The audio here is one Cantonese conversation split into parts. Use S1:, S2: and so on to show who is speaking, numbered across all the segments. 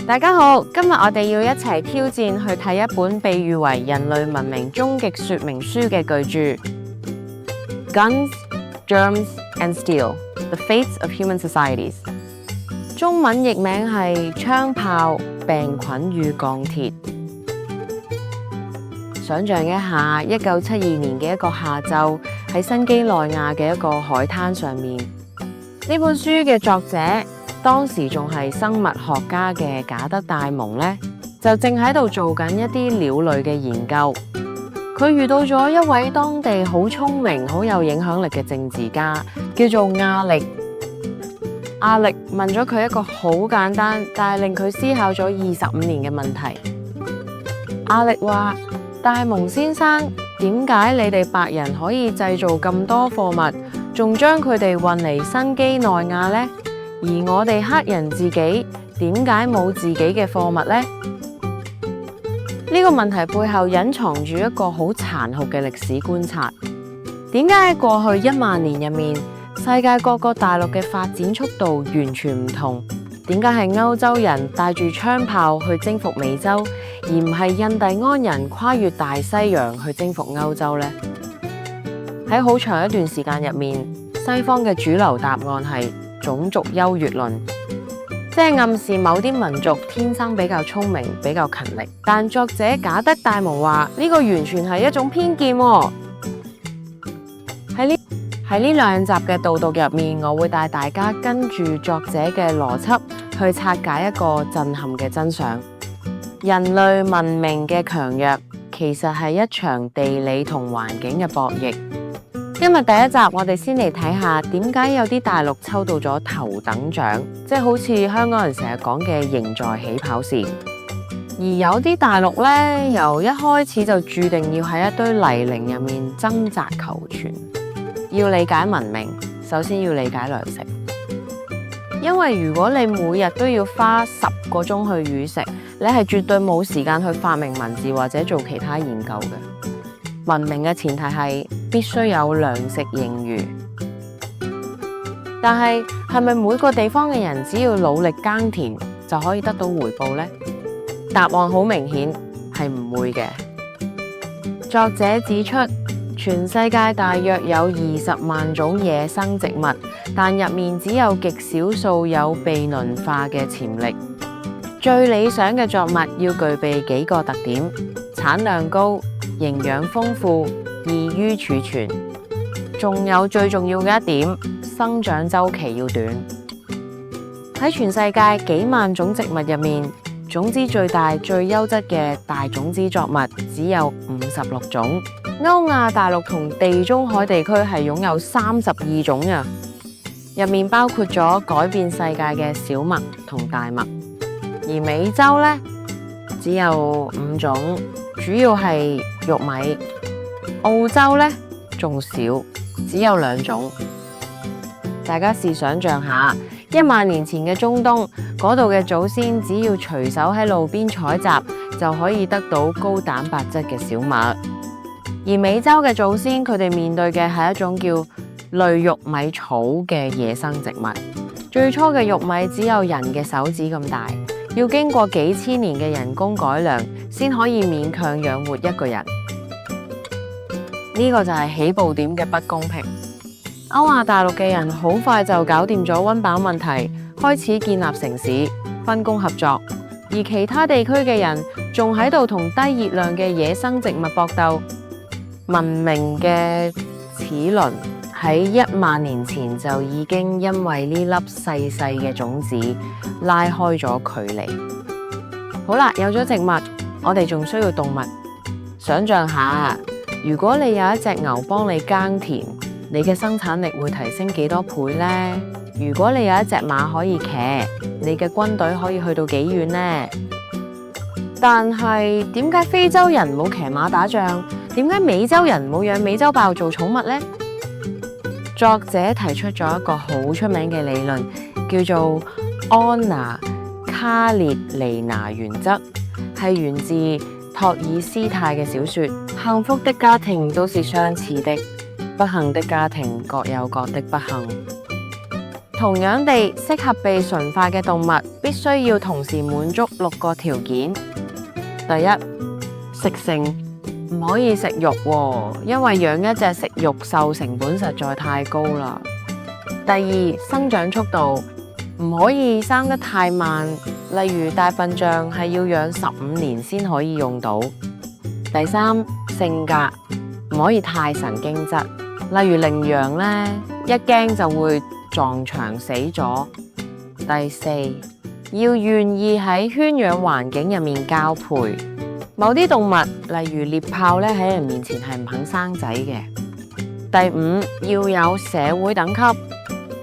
S1: 大家好，今日我哋要一齊挑戰去睇一本被譽為人類文明終極說明書嘅巨著《Guns, Germs and Steel: The Fates of Human Societies》。中文譯名係《槍炮、病菌與鋼鐵》。想象一下，1972年嘅一個下晝，喺新幾內亞嘅一個海灘上面，呢本書嘅作者當時仲係生物學家嘅賈德戴蒙呢，就正喺度做緊一啲鳥類嘅研究。佢遇到咗一位當地好聰明、好有影響力嘅政治家，叫做亞歷。亞歷問咗佢一個好簡單，但係令佢思考咗25年嘅問題。亞歷話：戴蒙先生，點解你哋白人可以製造咁多貨物，仲將佢哋運嚟新幾內亞呢？而我哋黑人自己點解冇自己嘅貨物呢？呢個問題背後隱藏住一個好殘酷嘅歷史觀察。點解喺過去1萬年入面，世界各個大陸嘅發展速度完全唔同？點解係歐洲人帶住槍炮去征服美洲，而唔係印第安人跨越大西洋去征服歐洲呢？喺好長一段時間入面，西方嘅主流答案係種族優越論，即係暗示某啲民族天生比較聰明、比較勤力。但作者賈德戴蒙話呢個完全係一種偏見喎。喺呢2集嘅導讀入面，我會帶大家跟住作者嘅邏輯去拆解一個震撼嘅真相：人類文明嘅強弱其實係一場地理同環境嘅博弈。今日第一集，我哋先嚟睇下點解有啲大陸抽到咗頭等獎，即係好似香港人成日講嘅贏在起跑線。而有啲大陸呢，由一開始就注定要喺一堆泥濘入面掙扎求存。要理解文明，首先要理解糧食。因為如果你每日都要花10個鐘去煮食，你係絕對冇時間去發明文字或者做其他研究嘅。文明嘅前提係必須有糧食盈餘，但係咪每個地方嘅人只要努力耕田就可以得到回報呢？答案好明顯係唔會嘅。作者指出，全世界大約有20萬種野生植物，但入面只有極少數有被馴化嘅潛力。最理想嘅作物要具備幾個特點：產量高、營養豐富、易於儲存，仲有最重要嘅一點，生長週期要短。喺全世界幾萬種植物入面，種子最大、最優質嘅大種子作物只有56種。歐亞大陸同地中海地區係擁有32種嘅，入面包括咗改變世界嘅小麥同大麥。而美洲呢，只有5種，主要係玉米。澳洲呢，仲少，只有2種。大家試想象下，1萬年前嘅中東嗰度嘅祖先，只要隨手喺路邊採集，就可以得到高蛋白質嘅小麥。而美洲嘅祖先，佢哋面對嘅係一種叫類玉米草嘅野生植物。最初嘅玉米只有人嘅手指咁大，要經過幾千年嘅人工改良，先可以勉強養活一個人。呢個就係起步點嘅不公平。歐亞大陸嘅人好快就搞掂咗溫飽問題，開始建立城市，分工合作。而其他地區嘅人仲喺度同低熱量嘅野生植物搏鬥。文明嘅齒輪喺1萬年前就已經因為呢粒細細嘅種子拉開咗距離。好啦，有咗植物，我哋仲需要動物。想象下，如果你有一隻牛幫你耕田，你嘅生產力會提升幾多倍呢？如果你有一隻馬可以騎，你嘅軍隊可以去到幾遠呢？但係點解非洲人冇騎馬打仗？點解美洲人冇養美洲豹做寵物呢？作者提出咗一個好出名嘅理論，叫做安娜卡列尼娜原則，係源自托爾斯泰嘅小說《幸福的家庭都是相似的，不幸的家庭各有各的不幸》。同樣地，適合被馴化嘅動物必須要同時滿足6個條件。第一，食性，唔可以食肉喎，因為養一隻食肉獸成本實在太高啦。第二，生長速度，唔可以生得太慢，例如大笨象係要養15年先可以用到。第三，性格，唔可以太神經質，例如羚羊呢，一驚就會撞牆死咗。第四，要願意喺圈養環境入面交配。某啲動物，例如獵豹咧，喺人面前係唔肯生仔嘅。第五，要有社會等級，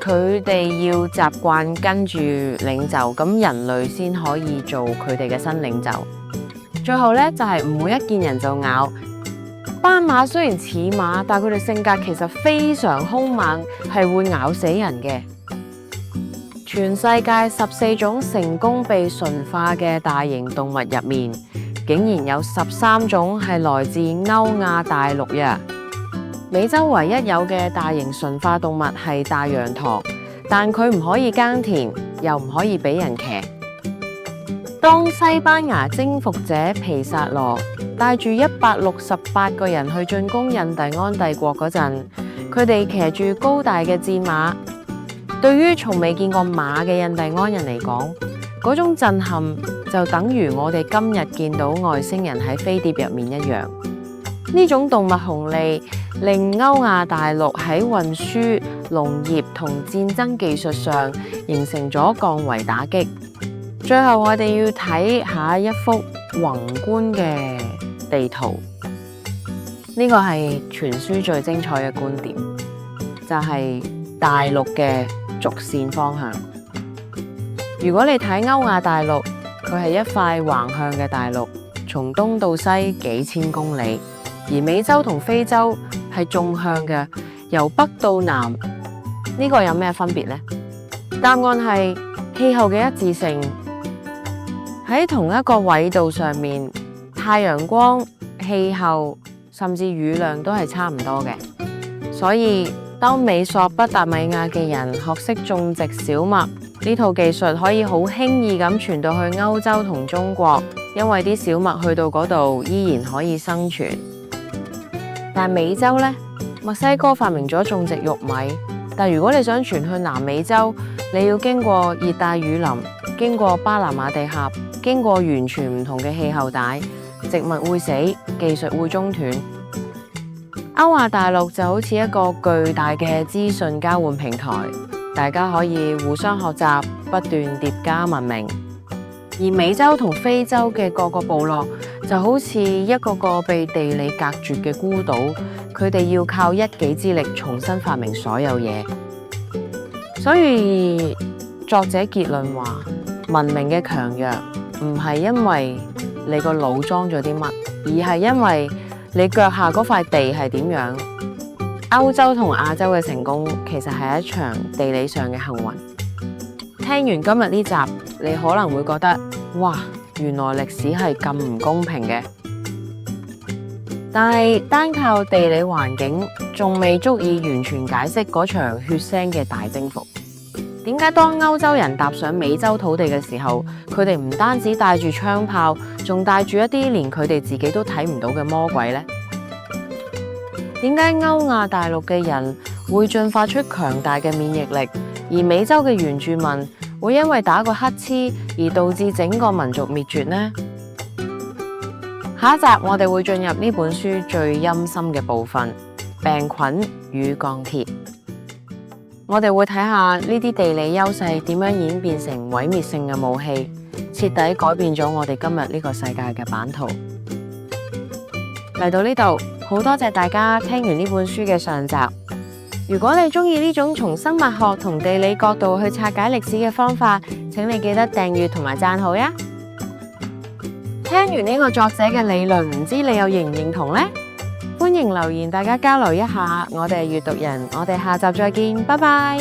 S1: 佢哋要習慣跟住領袖，咁人類先可以做佢哋嘅新領袖。最後咧就係唔會一見人就咬。斑馬雖然似馬，但佢哋性格其實非常兇猛，係會咬死人嘅。全世界14種成功被馴化嘅大型動物入面，竟然有13種係來自歐亞大陸呀！美洲唯一有嘅大型馴化動物係大羊駝，但佢唔可以耕田，又唔可以俾人騎。當西班牙征服者皮薩羅帶住168個人去進攻印第安帝國嗰陣，佢哋騎住高大嘅戰馬。對於從未見過馬嘅印第安人嚟講，嗰種震撼就等於我哋今日見到外星人喺飛碟入面一樣。呢種動物紅利令歐亞大陸喺運輸、農業同戰爭技術上形成咗降維打擊。最後我哋要睇下一幅宏觀嘅地圖，呢個係全書最精彩嘅觀點，就係大陸嘅軸線方向。如果你睇歐亞大陸，佢係一塊橫向嘅大陸，從東到西幾千公里；而美洲同非洲係縱向嘅，由北到南。呢個有咩分別呢？答案係氣候嘅一致性。喺同一個緯度上面，太陽光、氣候甚至雨量都係差唔多嘅。所以當美索不達米亞嘅人學識種植小麥，呢套技術可以好輕易咁傳到去歐洲同中國，因為啲小麥去到嗰度依然可以生存。但美洲呢，墨西哥發明咗種植玉米，但如果你想傳去南美洲，你要經過熱帶雨林，經過巴拿馬地峽，經過完全唔同嘅氣候帶，植物會死，技術會中斷。歐亞大陸就好似一個巨大嘅資訊交換平台，大家可以互相學習，不斷疊加文明。而美洲同非洲嘅各個部落就好似一個個被地理隔絕嘅孤島，佢哋要靠一己之力重新發明所有嘢。所以作者結論話，文明嘅強弱唔係因為你個腦裝咗啲乜，而係因為你腳下嗰塊地係點樣。歐洲同亞洲嘅成功其實係一場地理上嘅幸運。聽完今日呢集，你可能會覺得，哇，原來歷史係咁唔公平嘅。但係單靠地理環境仲未足以完全解釋嗰場血腥嘅大征服。點解當歐洲人踏上美洲土地嘅時候，佢哋唔單止帶住槍炮，仲帶住一啲連佢哋自己都睇唔到嘅魔鬼呢？點解歐亞大陸嘅人會進化出強大嘅免疫力，而美洲嘅原住民會因為打個乞嗤而導致整個民族滅絕呢？下一集我哋會進入呢本書最陰森嘅部分——病菌與鋼鐵。我哋會睇下呢啲地理優勢點樣演變成毀滅性嘅武器，徹底改變咗我哋今日呢個世界嘅版圖。嚟到呢度，好多謝大家聽完呢本書嘅上集。如果你中意呢種從生物學同地理角度去拆解歷史嘅方法，請你記得訂閱同埋讚好呀。聽完呢個作者嘅理論，唔知你又認唔認同呢？歡迎留言，大家交流一下。我哋係閱讀人，我哋下集再見，拜拜。